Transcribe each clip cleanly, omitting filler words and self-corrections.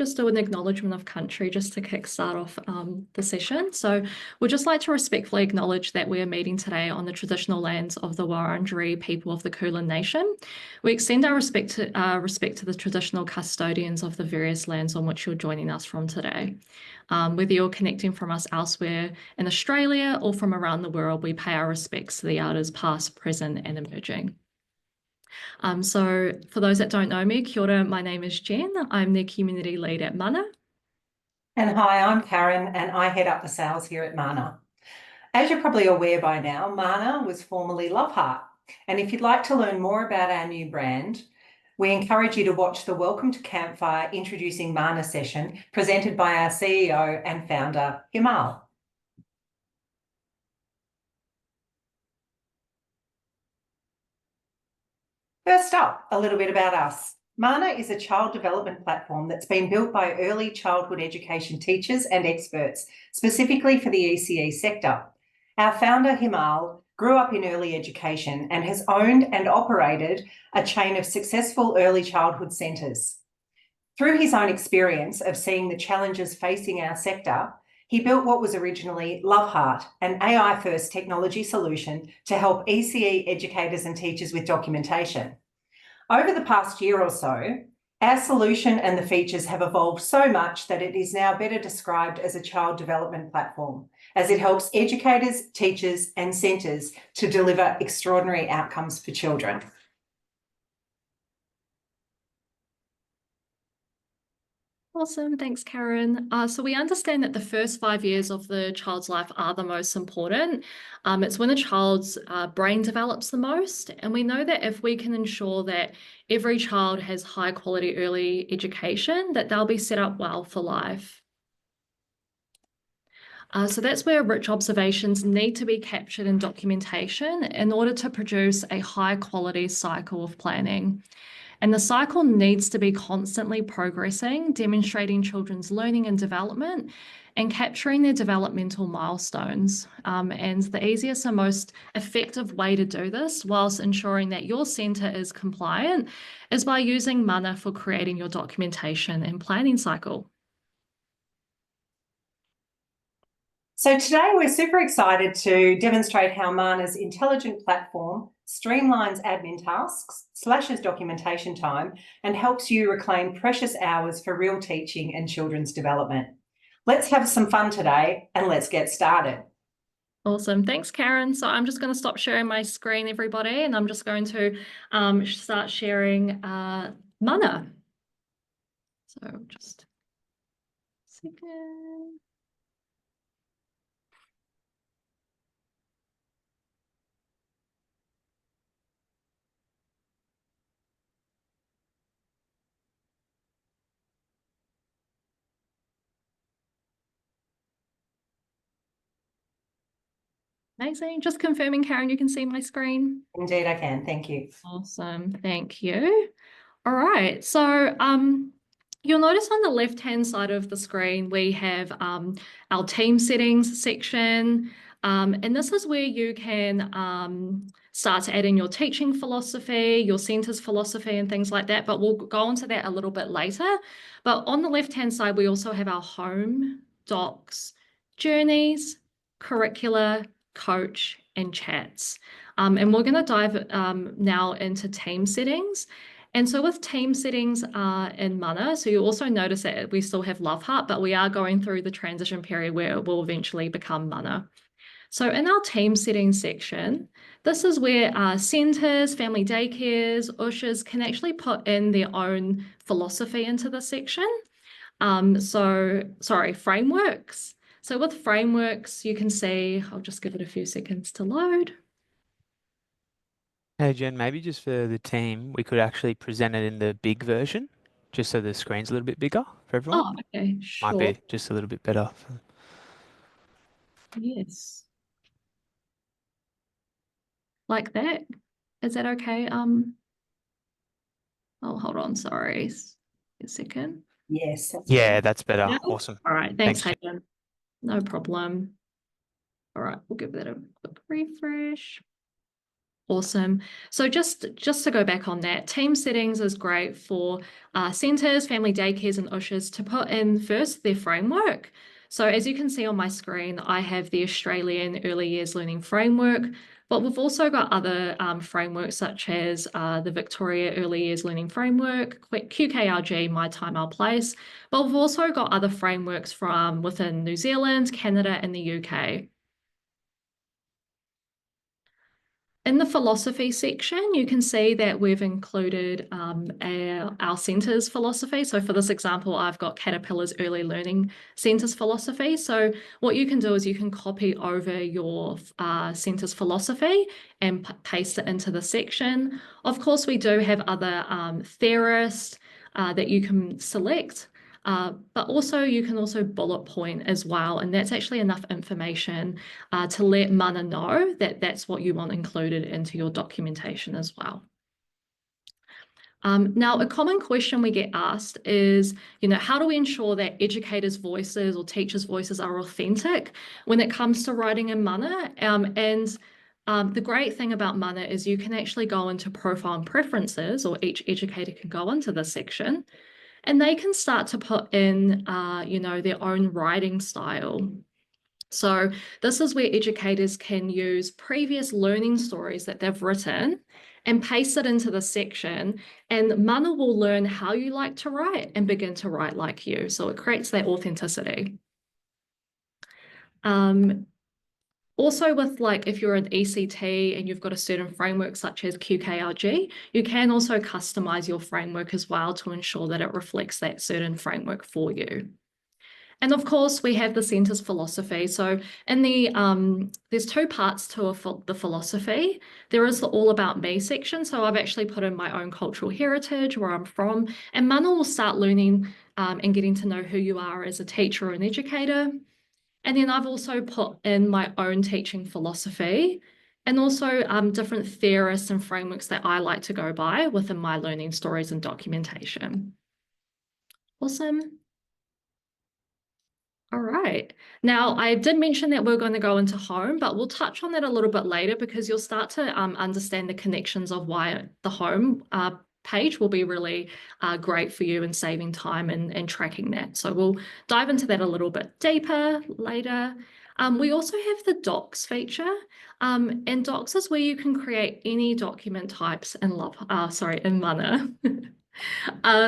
just do an acknowledgement of country just to kickstart off the session. So we'd just like to respectfully acknowledge that we are meeting today on the traditional lands of the Wurundjeri people of the Kulin Nation. We extend our respect to the traditional custodians of the various lands on which you're joining us from today. Whether you're connecting from us elsewhere in Australia or from around the world, we pay our respects to the elders past, present and emerging. So for those that don't know me, kia ora, my name is Jen. I'm the community lead at Mana. And hi, I'm Karen and I head up the sales here at Mana. As you're probably aware by now, Mana was formerly Love Heart. And if you'd like to learn more about our new brand, we encourage you to watch the Welcome to Campfire Introducing Mana session presented by our CEO and founder, Himal. First up, a little bit about us. Mana is a child development platform that's been built by early childhood education teachers and experts, specifically for the ECE sector. Our founder, Himal, grew up in early education and has owned and operated a chain of successful early childhood centres. Through his own experience of seeing the challenges facing our sector, he built what was originally Love Heart, an AI-first technology solution to help ECE educators and teachers with documentation. Over the past year or so, our solution and the features have evolved so much that it is now better described as a child development platform, as it helps educators, teachers and centres to deliver extraordinary outcomes for children. Awesome, thanks Karen. So we understand that the first 5 years of the child's life are the most important. It's when a child's brain develops the most, and we know that if we can ensure that every child has high quality early education, that they'll be set up well for life. So that's where rich observations need to be captured in documentation in order to produce a high quality cycle of planning. And the cycle needs to be constantly progressing, demonstrating children's learning and development and capturing their developmental milestones. And the easiest and most effective way to do this, whilst ensuring that your centre is compliant, is by using Mana for creating your documentation and planning cycle. So today we're super excited to demonstrate how Mana's intelligent platform streamlines admin tasks, slashes documentation time, and helps you reclaim precious hours for real teaching and children's development. Let's have some fun today and let's get started. Awesome. Thanks, Karen. So I'm just going to stop sharing my screen, everybody, and I'm just going to start sharing Mana. So just a second. Amazing. Just confirming, Karen, you can see my screen? Indeed, I can. Thank you. Awesome. Thank you. All right. So you'll notice on the left-hand side of the screen, we have our team settings section. And this is where you can start to add in your teaching philosophy, your centre's philosophy and things like that. But we'll go into that a little bit later. But on the left-hand side, we also have our home, docs, journeys, curricula, coach and chats. And we're going to dive now into team settings. And so with team settings in Mana, so you also notice that we still have Love Heart, but we are going through the transition period where it will eventually become Mana. So in our team settings section, this is where centres, family daycares, ushers can actually put in their own philosophy into the section. Frameworks. So with frameworks, you can see, I'll just give it a few seconds to load. Hey, Jen, maybe just for the team, we could actually present it in the big version, just so the screen's a little bit bigger for everyone. Oh, okay, sure. Might be just a little bit better. Yes. Like that. Is that okay? Oh, hold on, sorry. A second. Yes. Yeah, that's better. Yeah. Awesome. All right, thanks, Thanks, Hayden. No problem. All right, we'll give that a quick refresh. Awesome. So just to go back on that, team settings is great for centres, family daycares and ushers to put in first their framework. So as you can see on my screen, I have the Australian Early Years Learning Framework, but we've also got other frameworks such as the Victoria Early Years Learning Framework, QKRG, My Time, Our Place, but we've also got other frameworks from within New Zealand, Canada and the UK. In the philosophy section, you can see that we've included our centres philosophy. So for this example, I've got Caterpillar's Early Learning Centres philosophy. So what you can do is you can copy over your centres philosophy and paste it into the section. Of course, we do have other theorists that you can select. But also you can also bullet point as well, and that's actually enough information to let mana know that that's what you want included into your documentation as well. Now, a common question we get asked is, how do we ensure that educators' voices or teachers' voices are authentic when it comes to writing in mana? The great thing about mana is you can actually go into profile and preferences, or each educator can go into this section, and they can start to put in, their own writing style. So this is where educators can use previous learning stories that they've written and paste it into the section, and mana will learn how you like to write and begin to write like you. So it creates that authenticity. Also with if you're an ECT and you've got a certain framework such as QKRG, you can also customize your framework as well to ensure that it reflects that certain framework for you. And of course, we have the centres philosophy. So in there's two parts to the philosophy. There is the All About Me section. So I've actually put in my own cultural heritage, where I'm from, and mana will start learning and getting to know who you are as a teacher or an educator. And then I've also put in my own teaching philosophy and also different theorists and frameworks that I like to go by within my learning stories and documentation. Awesome. All right. Now, I did mention that we're going to go into home, but we'll touch on that a little bit later because you'll start to understand the connections of why the home page will be really great for you in saving time and tracking that. So we'll dive into that a little bit deeper later. We also have the docs feature, and docs is where you can create any document types in mana.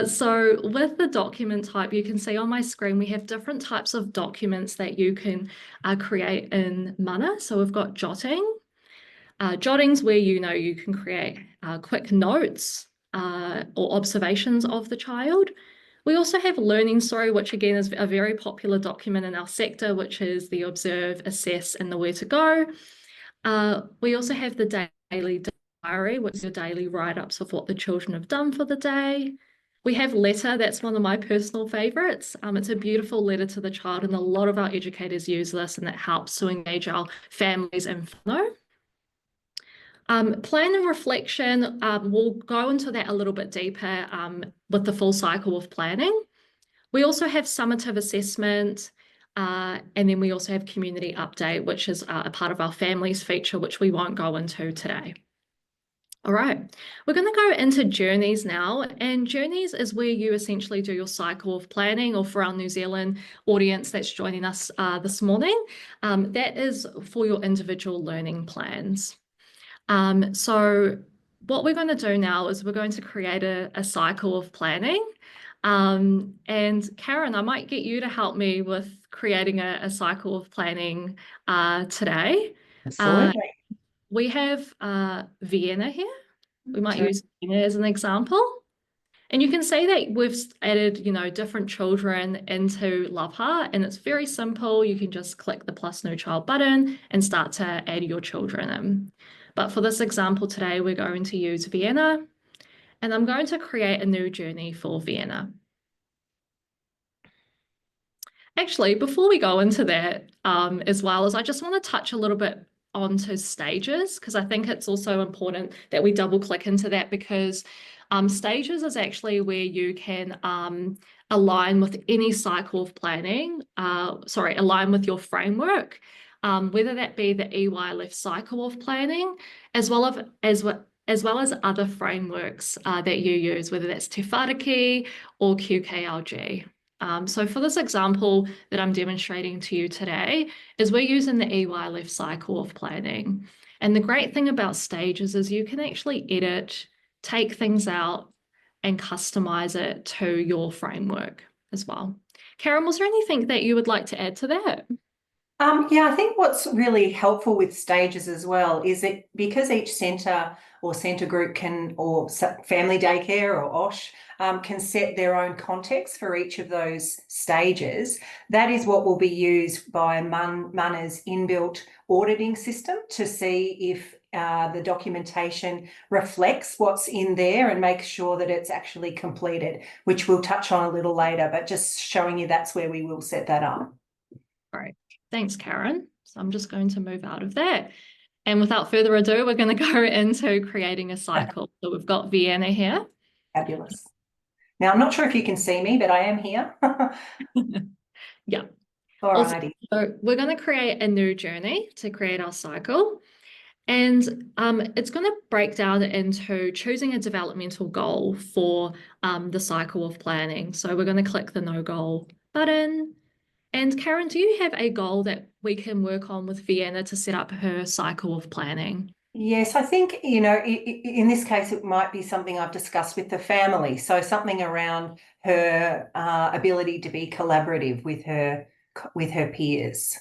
So with the document type, you can see on my screen, we have different types of documents that you can create in mana. So we've got jotting. Jotting's where you can create quick notes or observations of the child. We also have learning story, which again is a very popular document in our sector, which is the observe, assess, and the where to go. We also have the daily diary, which is your daily write-ups of what the children have done for the day. We have letter, that's one of my personal favorites. It's a beautiful letter to the child, and a lot of our educators use this, and it helps to engage our families and whānau. Plan and reflection, we'll go into that a little bit deeper with the full cycle of planning. We also have summative assessment, and then we also have community update, which is a part of our families feature, which we won't go into today. All right, we're going to go into journeys now, and journeys is where you essentially do your cycle of planning, or for our New Zealand audience that's joining us this morning, that is for your individual learning plans. So what we're going to do now is we're going to create a cycle of planning. And Karen, I might get you to help me with creating a cycle of planning today. Absolutely. We have Vienna here. We might use Vienna as an example. And you can see that we've added, different children into Love Heart, and it's very simple. You can just click the plus new child button and start to add your children in. But for this example today, we're going to use Vienna, and I'm going to create a new journey for Vienna. Actually, before we go into that, as well as I just want to touch a little bit onto stages, because I think it's also important that we double click into that, because stages is actually where you can align with any cycle of planning, align with your framework. whether that be the EYLF cycle of planning, as well as other frameworks that you use, whether that's Te Whāriki or QKLG. So for this example that I'm demonstrating to you today, is we're using the EYLF cycle of planning. And the great thing about stages is you can actually edit, take things out, and customize it to your framework as well. Karen, was there anything that you would like to add to that? Yeah, I think what's really helpful with stages as well is that because each centre or centre group can, or family daycare or OSH, can set their own context for each of those stages, that is what will be used by Mana's inbuilt auditing system to see if the documentation reflects what's in there and make sure that it's actually completed, which we'll touch on a little later, but just showing you that's where we will set that up. Great. Thanks, Karen. So I'm just going to move out of that. And without further ado, we're going to go into creating a cycle. So we've got Vienna here. Fabulous. Now, I'm not sure if you can see me, but I am here. Yeah. All righty. So we're going to create a new journey to create our cycle. And it's going to break down into choosing a developmental goal for the cycle of planning. So we're going to click the no goal button. And Karen, do you have a goal that we can work on with Vienna to set up her cycle of planning? Yes, I think, in this case, it might be something I've discussed with the family. So something around her ability to be collaborative with her peers.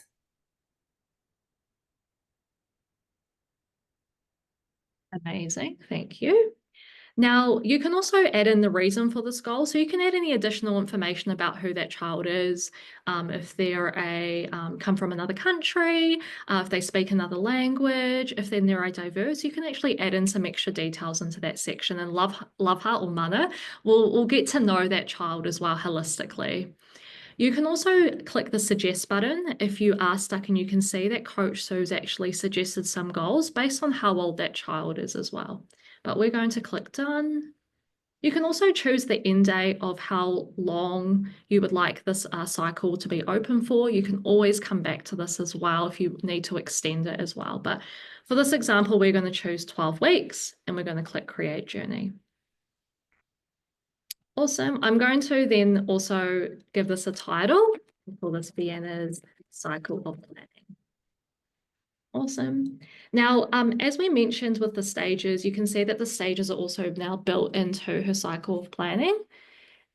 Amazing, thank you. Now, you can also add in the reason for this goal. So you can add any additional information about who that child is, if they're come from another country, if they speak another language, if they're neurodiverse, you can actually add in some extra details into that section, and Loveheart or Mana will get to know that child as well holistically. You can also click the suggest button if you are stuck, and you can see that Coach Sue's actually suggested some goals based on how old that child is as well. But we're going to click done. You can also choose the end date of how long you would like this cycle to be open for. You can always come back to this as well if you need to extend it as well. But for this example, we're going to choose 12 weeks and we're going to click create journey. Awesome. I'm going to then also give this a title. We'll call this Vienna's cycle of planning. Awesome. Now, as we mentioned with the stages, you can see that the stages are also now built into her cycle of planning.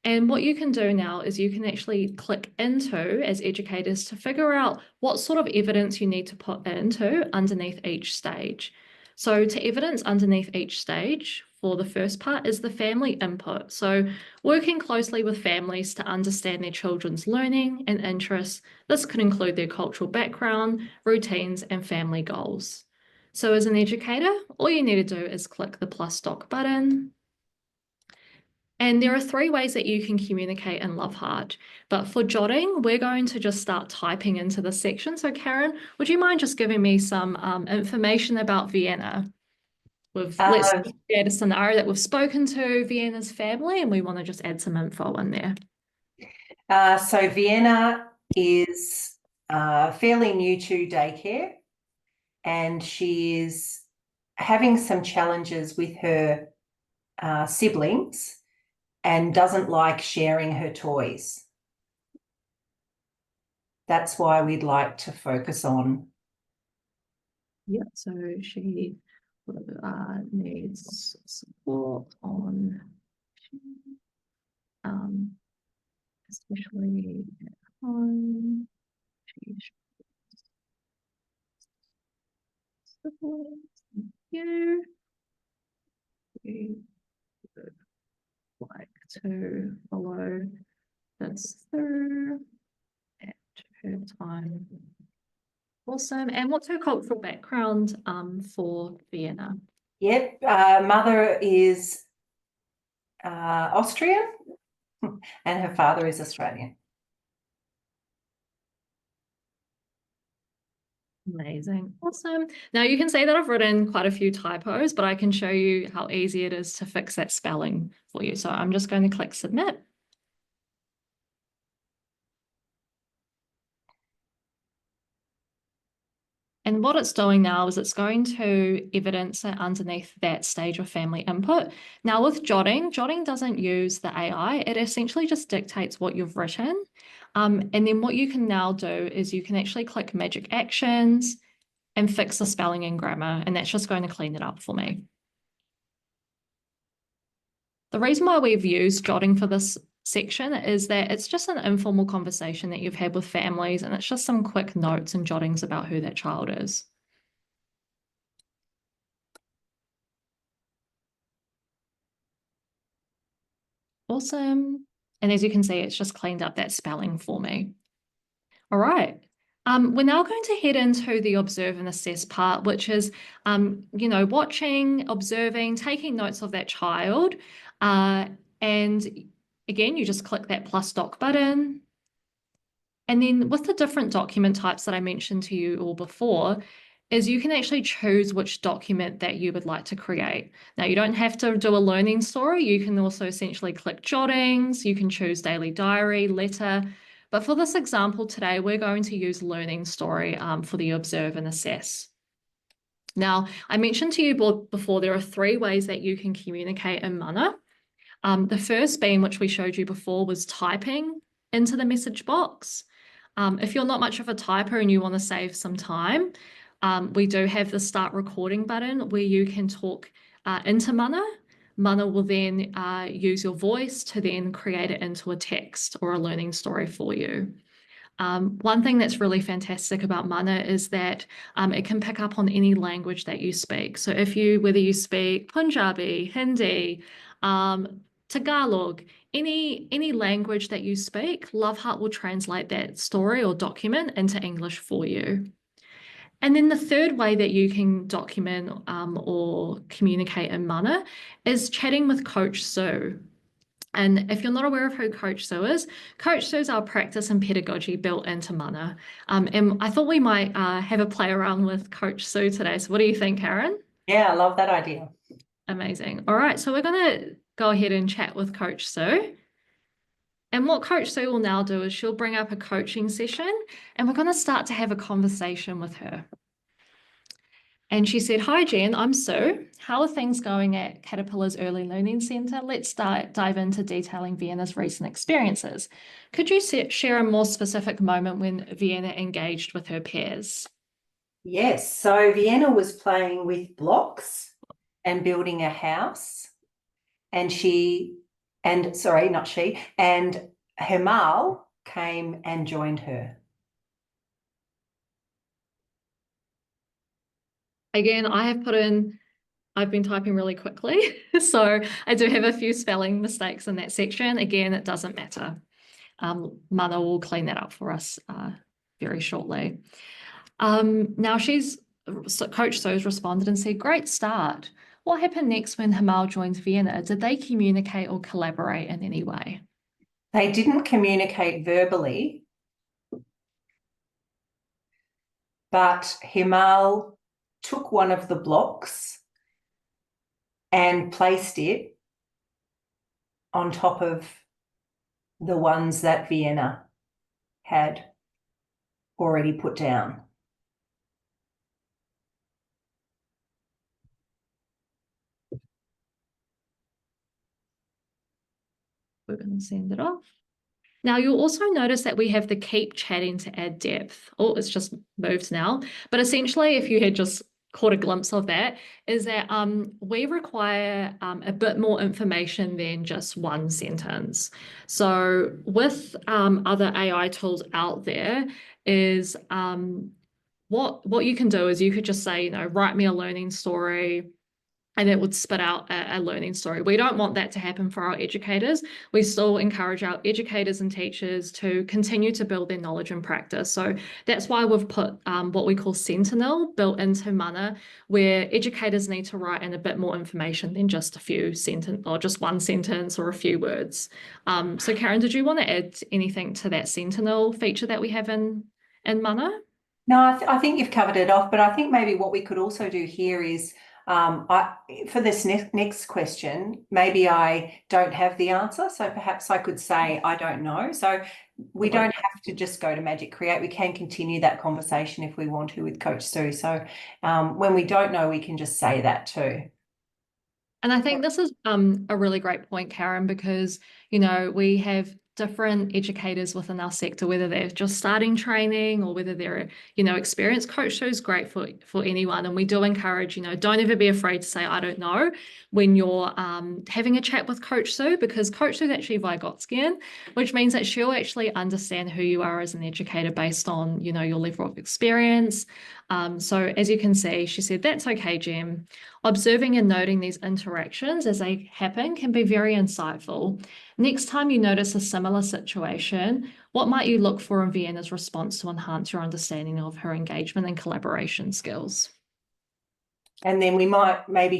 And what you can do now is you can actually click into, as educators, to figure out what sort of evidence you need to put into underneath each stage. So to evidence underneath each stage, for the first part, is the family input. So working closely with families to understand their children's learning and interests. This could include their cultural background, routines, and family goals. So as an educator, all you need to do is click the plus doc button. And there are 3 ways that you can communicate in Loveheart. But for jotting, we're going to just start typing into this section. So Karen, would you mind just giving me some information about Vienna? Let's create a scenario that we've spoken to Vienna's family and we want to just add some info in there. So Vienna is fairly new to daycare, and she is having some challenges with her siblings and doesn't like sharing her toys. That's why we'd like to focus on. Yeah, so she needs support on especially at home. Thank you. We would like to follow this through at her time. Awesome. And what's her cultural background for Vienna? Yep, mother is Austrian and her father is Australian. Amazing. Awesome. Now you can see that I've written quite a few typos, but I can show you how easy it is to fix that spelling for you. So I'm just going to click submit. And what it's doing now is it's going to evidence it underneath that stage of family input. Now with jotting doesn't use the AI. It essentially just dictates what you've written. And then what you can now do is you can actually click magic actions and fix the spelling and grammar, and that's just going to clean it up for me. The reason why we've used jotting for this section is that it's just an informal conversation that you've had with families, and it's just some quick notes and jottings about who that child is. Awesome. And as you can see, it's just cleaned up that spelling for me. All right. We're now going to head into the observe and assess part, which is, watching, observing, taking notes of that child. And again, you just click that plus doc button. And then with the different document types that I mentioned to you all before, is you can actually choose which document that you would like to create. Now, you don't have to do a learning story. You can also essentially click jottings. You can choose daily diary, letter. But for this example today, we're going to use learning story for the observe and assess. Now, I mentioned to you before, there are 3 ways that you can communicate in mana. The first being, which we showed you before, was typing into the message box. If you're not much of a typer and you want to save some time, we do have the start recording button where you can talk into mana. Mana will then use your voice to then create it into a text or a learning story for you. One thing that's really fantastic about Mana is that it can pick up on any language that you speak. So whether you speak Punjabi, Hindi, Tagalog, any language that you speak, Loveheart will translate that story or document into English for you. And then the third way that you can document or communicate in Mana is chatting with Coach Sue. And if you're not aware of who Coach Sue is our practice and pedagogy built into Mana. And I thought we might have a play around with Coach Sue today. So what do you think, Karen? Yeah, I love that idea. Amazing. All right, so we're going to go ahead and chat with Coach Sue. And what Coach Sue will now do is she'll bring up a coaching session and we're going to start to have a conversation with her. And she said, "Hi, Jen, I'm Sue. How are things going at Caterpillar's Early Learning Centre? Let's dive into detailing Vienna's recent experiences. Could you share a more specific moment when Vienna engaged with her peers?" Yes, so Vienna was playing with blocks and building a house, and Hemal came and joined her. Again, I've been typing really quickly, so I do have a few spelling mistakes in that section. Again, it doesn't matter. Mana will clean that up for us very shortly. Now Coach Sue's responded and said, "Great start. What happened next when Hemal joined Vienna? Did they communicate or collaborate in any way?" They didn't communicate verbally, but Hemal took one of the blocks and placed it on top of the ones that Vienna had already put down. We're going to send it off. Now, you'll also notice that we have the keep chatting to add depth. Oh, it's just moved now. But essentially, if you had just caught a glimpse of that, is that we require a bit more information than just one sentence. So with other AI tools out there is what you can do is you could just say, write me a learning story, and it would spit out a learning story. We don't want that to happen for our educators. We still encourage our educators and teachers to continue to build their knowledge and practice. So that's why we've put what we call Sentinel built into Mana, where educators need to write in a bit more information than just a few sentence or just one sentence or a few words. So Karen, did you want to add anything to that Sentinel feature that we have in Mana? No, I think you've covered it off, but I think maybe what we could also do here is For this next question, maybe I don't have the answer, so perhaps I could say I don't know. So we don't have to just go to Magic Create. We can continue that conversation if we want to with Coach Sue. So when we don't know, we can just say that too. And I think this is a really great point, Karen, because, we have different educators within our sector, whether they're just starting training or whether they're, experienced. Coach Sue is great for anyone. And we do encourage, don't ever be afraid to say, I don't know, when you're having a chat with Coach Sue, because Coach Sue is actually Vygotskian, which means that she'll actually understand who you are as an educator based on, your level of experience. So as you can see, she said, that's okay, Jem. Observing and noting these interactions as they happen can be very insightful. Next time you notice a similar situation, what might you look for in Vienna's response to enhance your understanding of her engagement and collaboration skills? And then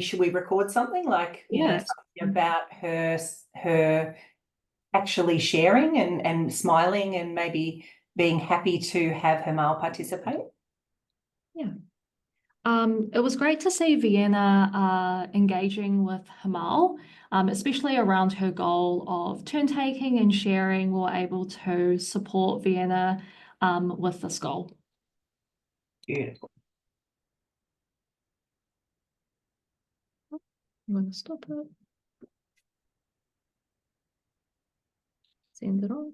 should we record something like, something about her actually sharing and smiling and maybe being happy to have her male participate? Yeah. It was great to see Vienna engaging with Hamal, especially around her goal of turn taking and sharing. We're able to support Vienna with this goal. Beautiful. I'm going to stop it. Send it on.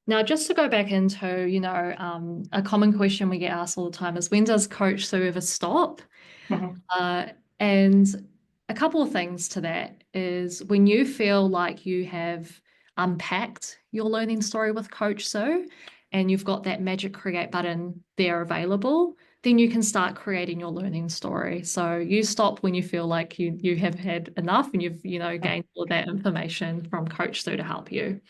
Now, just to go back into, a common question we get asked all the time is, when does Coach Sue ever stop? And a couple of things to that is, when you feel like you have unpacked your learning story with Coach Sue and you've got that Magic Create button there available, then you can start creating your learning story. So you stop when you feel like you have had enough and you've, gained all that information from Coach Sue to help you.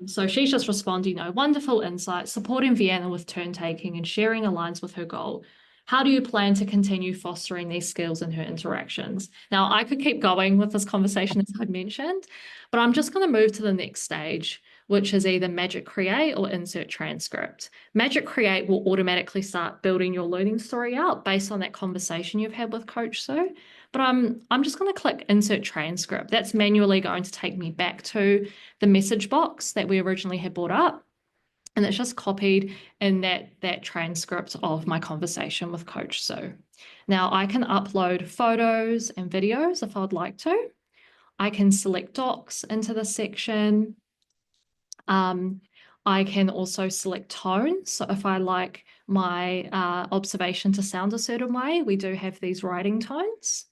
So she's just responding, wonderful insight, supporting Vienna with turn taking and sharing aligns with her goal. How do you plan to continue fostering these skills in her interactions? Now, I could keep going with this conversation, as I mentioned, but I'm just going to move to the next stage, which is either Magic Create or Insert Transcript. Magic Create will automatically start building your learning story out based on that conversation you've had with Coach Sue. But I'm just going to click Insert Transcript. That's manually going to take me back to the message box that we originally had brought up. And it's just copied in that transcript of my conversation with Coach Sue. Now I can upload photos and videos if I'd like to. I can select docs into this section. I can also select tone. So if I like my observation to sound a certain way, we do have these writing tones.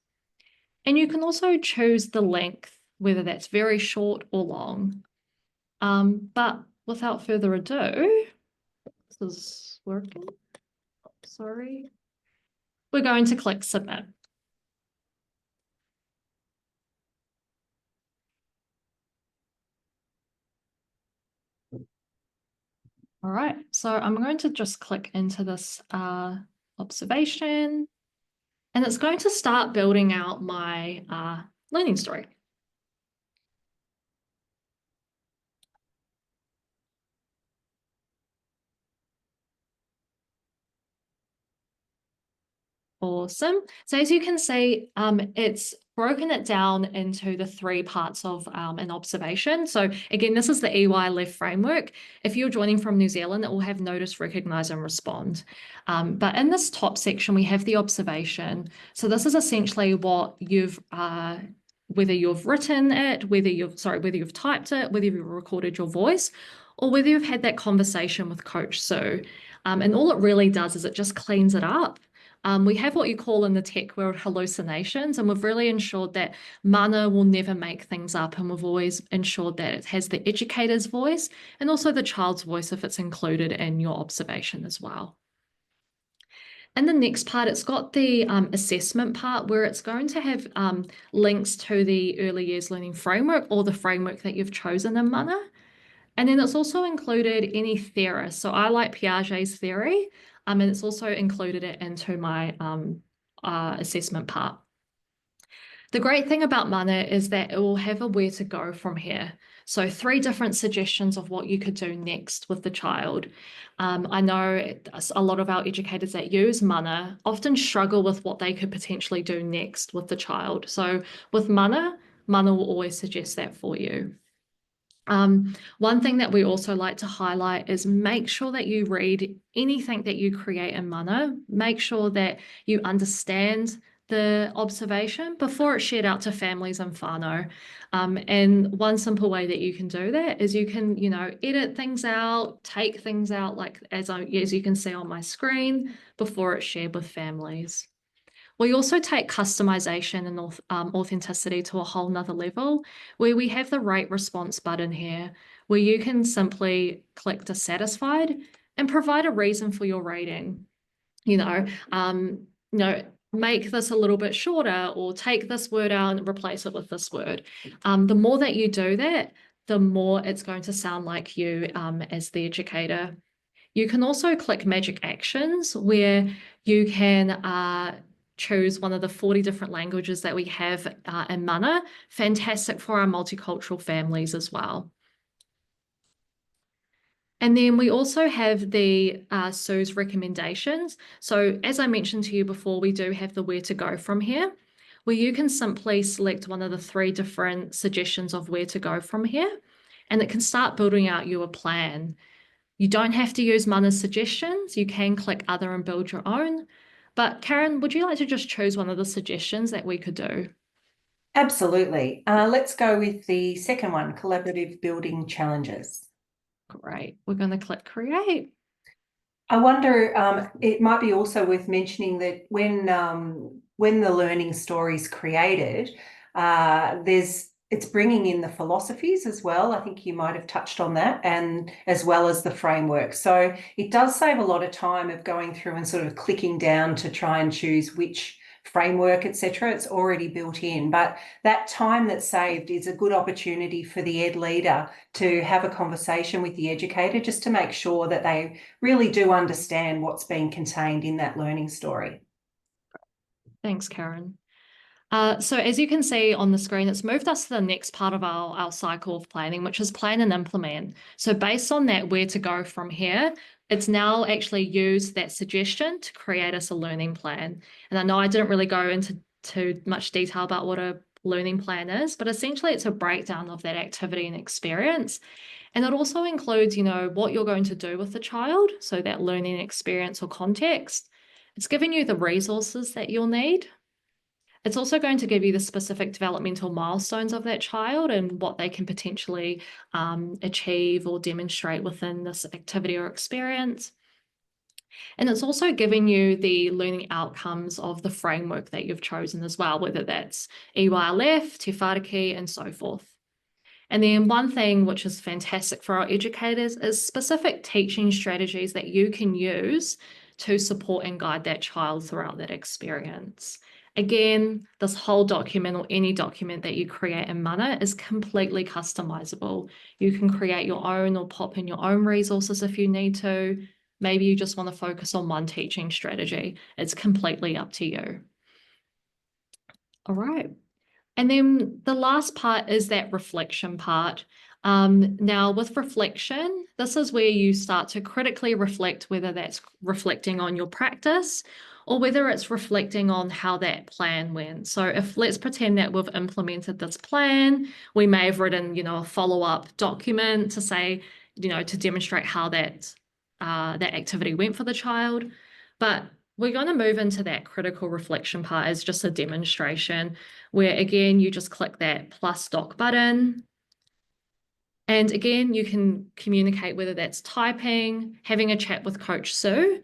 And you can also choose the length, whether that's very short or long. But without further ado, this is working. Sorry. We're going to click submit. All right, so I'm going to just click into this observation, and it's going to start building out my learning story. Awesome. So as you can see, it's broken it down into the 3 parts of an observation. So again, this is the EY-LEF framework. If you're joining from New Zealand, it will have notice, recognize, and respond. But in this top section, we have the observation. So this is essentially what you've whether you've written it, whether you've typed it, whether you've recorded your voice, or whether you've had that conversation with Coach Sue. And all it really does is it just cleans it up. We have what you call in the tech world hallucinations, and we've really ensured that mana will never make things up, and we've always ensured that it has the educator's voice and also the child's voice if it's included in your observation as well. And the next part, it's got the assessment part where it's going to have links to the early years learning framework or the framework that you've chosen in mana. And then it's also included any theorists. So I like Piaget's theory, and it's also included it into my assessment part. The great thing about mana is that it will have a where to go from here. So 3 different suggestions of what you could do next with the child. I know a lot of our educators that use mana often struggle with what they could potentially do next with the child. So with mana will always suggest that for you. One thing that we also like to highlight is make sure that you read anything that you create in mana. Make sure that you understand the observation before it's shared out to families and whānau. And one simple way that you can do that is you can, edit things out, take things out, like as you can see on my screen, before it's shared with families. We also take customization and authenticity to a whole nother level, where we have the rate response button here, where you can simply click dissatisfied and provide a reason for your rating. Make this a little bit shorter, or take this word out and replace it with this word. The more that you do that, the more it's going to sound like you as the educator. You can also click magic actions, where you can choose one of the 40 different languages that we have in mana. Fantastic for our multicultural families as well. And then we also have the Sue's recommendations. So as I mentioned to you before, we do have the where to go from here, where you can simply select one of the 3 different suggestions of where to go from here, and it can start building out your plan. You don't have to use Mana's suggestions. You can click other and build your own. But Karen, would you like to just choose one of the suggestions that we could do? Absolutely. Let's go with the second one, collaborative building challenges. Great. We're going to click create. I wonder, it might be also worth mentioning that when the learning story is created, it's bringing in the philosophies as well. I think you might have touched on that, and as well as the framework. So it does save a lot of time of going through and sort of clicking down to try and choose which framework, etc. It's already built in, but that time that's saved is a good opportunity for the ed leader to have a conversation with the educator, just to make sure that they really do understand what's being contained in that learning story. Thanks, Karen. So as you can see on the screen, it's moved us to the next part of our cycle of planning, which is plan and implement. So based on that, where to go from here, it's now actually used that suggestion to create us a learning plan. And I know I didn't really go into too much detail about what a learning plan is, but essentially it's a breakdown of that activity and experience. And it also includes, what you're going to do with the child, so that learning experience or context. It's giving you the resources that you'll need. It's also going to give you the specific developmental milestones of that child and what they can potentially achieve or demonstrate within this activity or experience. And it's also giving you the learning outcomes of the framework that you've chosen as well, whether that's EYLF, Te Whāriki, and so forth. And then one thing which is fantastic for our educators is specific teaching strategies that you can use to support and guide that child throughout that experience. Again, this whole document, or any document that you create in Mana, is completely customizable. You can create your own or pop in your own resources if you need to. Maybe you just want to focus on one teaching strategy. It's completely up to you. All right. And then the last part is that reflection part. Now with reflection, this is where you start to critically reflect, whether that's reflecting on your practice or whether it's reflecting on how that plan went. So if let's pretend that we've implemented this plan, we may have written, a follow-up document to say, to demonstrate how that activity went for the child. But we're going to move into that critical reflection part as just a demonstration, where again, you just click that plus doc button. And again, you can communicate, whether that's typing, having a chat with Coach Sue.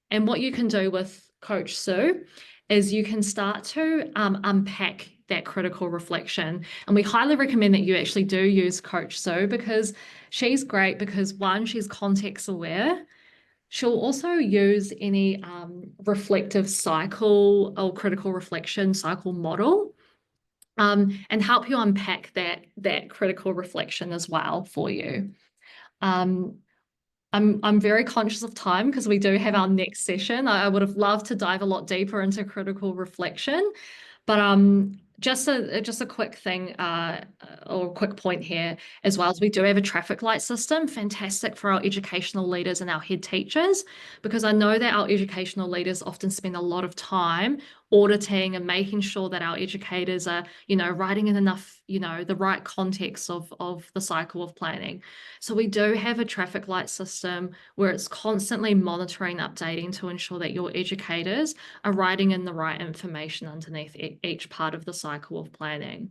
And what you can do with Coach Sue is you can start to unpack that critical reflection. And we highly recommend that you actually do use Coach Sue, because she's great, because one, she's context aware. She'll also use any reflective cycle or critical reflection cycle model and help you unpack that critical reflection as well for you. I'm very conscious of time, because we do have our next session. I would have loved to dive a lot deeper into critical reflection, but Just a quick thing or a quick point here as well, as we do have a traffic light system, fantastic for our educational leaders and our head teachers, because I know that our educational leaders often spend a lot of time auditing and making sure that our educators are, writing in enough, the right context of the cycle of planning. So we do have a traffic light system where it's constantly monitoring, updating to ensure that your educators are writing in the right information underneath each part of the cycle of planning.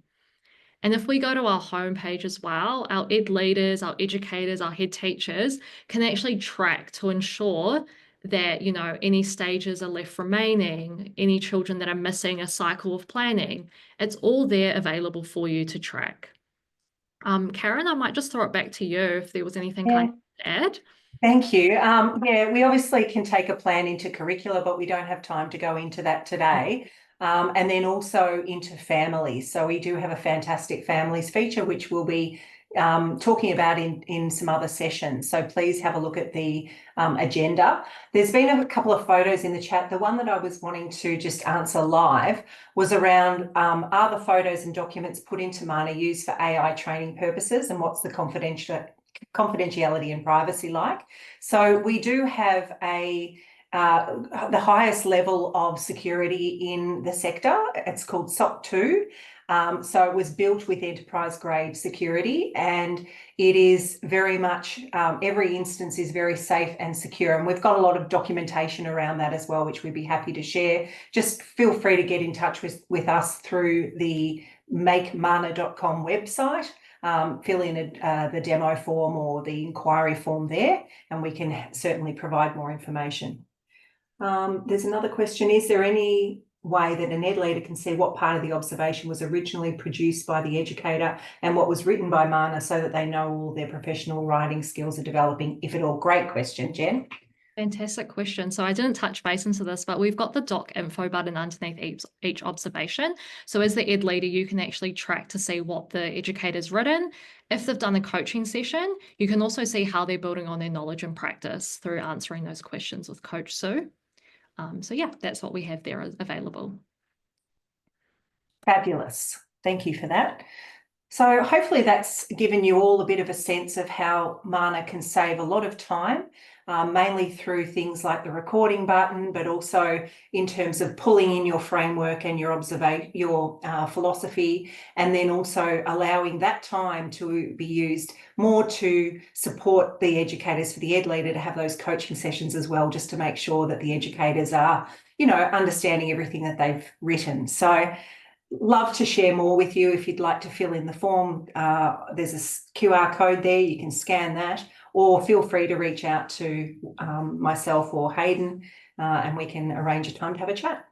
And if we go to our homepage as well, our ed leaders, our educators, our head teachers can actually track to ensure that, any stages are left remaining, any children that are missing a cycle of planning. It's all there available for you to track. Karen, I might just throw it back to you if there was anything kind of to add. Thank you. Yeah, we obviously can take a plan into curricula, but we don't have time to go into that today. And then also into families. So we do have a fantastic families feature, which we'll be talking about in some other sessions. So please have a look at the agenda. There's been a couple of photos in the chat. The one that I was wanting to just answer live was around, are the photos and documents put into Mana used for AI training purposes, and what's the confidentiality and privacy like? So we do have the highest level of security in the sector. It's called SOC 2. So it was built with enterprise grade security, and it is very much, every instance is very safe and secure. And we've got a lot of documentation around that as well, which we'd be happy to share. Just feel free to get in touch with us through the makemana.com website. Fill in the demo form or the inquiry form there, and we can certainly provide more information. There's another question. Is there any way that an ed leader can see what part of the observation was originally produced by the educator and what was written by Mana, so that they know all their professional writing skills are developing, if at all? Great question, Jen. Fantastic question. So I didn't touch base into this, but we've got the doc info button underneath each observation. So as the ed leader, you can actually track to see what the educator's written. If they've done a coaching session, you can also see how they're building on their knowledge and practice through answering those questions with Coach Sue. So yeah, that's what we have there available. Fabulous. Thank you for that. So hopefully that's given you all a bit of a sense of how Mana can save a lot of time, mainly through things like the recording button, but also in terms of pulling in your framework and your philosophy, and then also allowing that time to be used more to support the educators, for the ed leader to have those coaching sessions as well, just to make sure that the educators are, understanding everything that they've written. So love to share more with you. If you'd like to fill in the form, there's a QR code there, you can scan that, or feel free to reach out to myself or Hayden, and we can arrange a time to have a chat.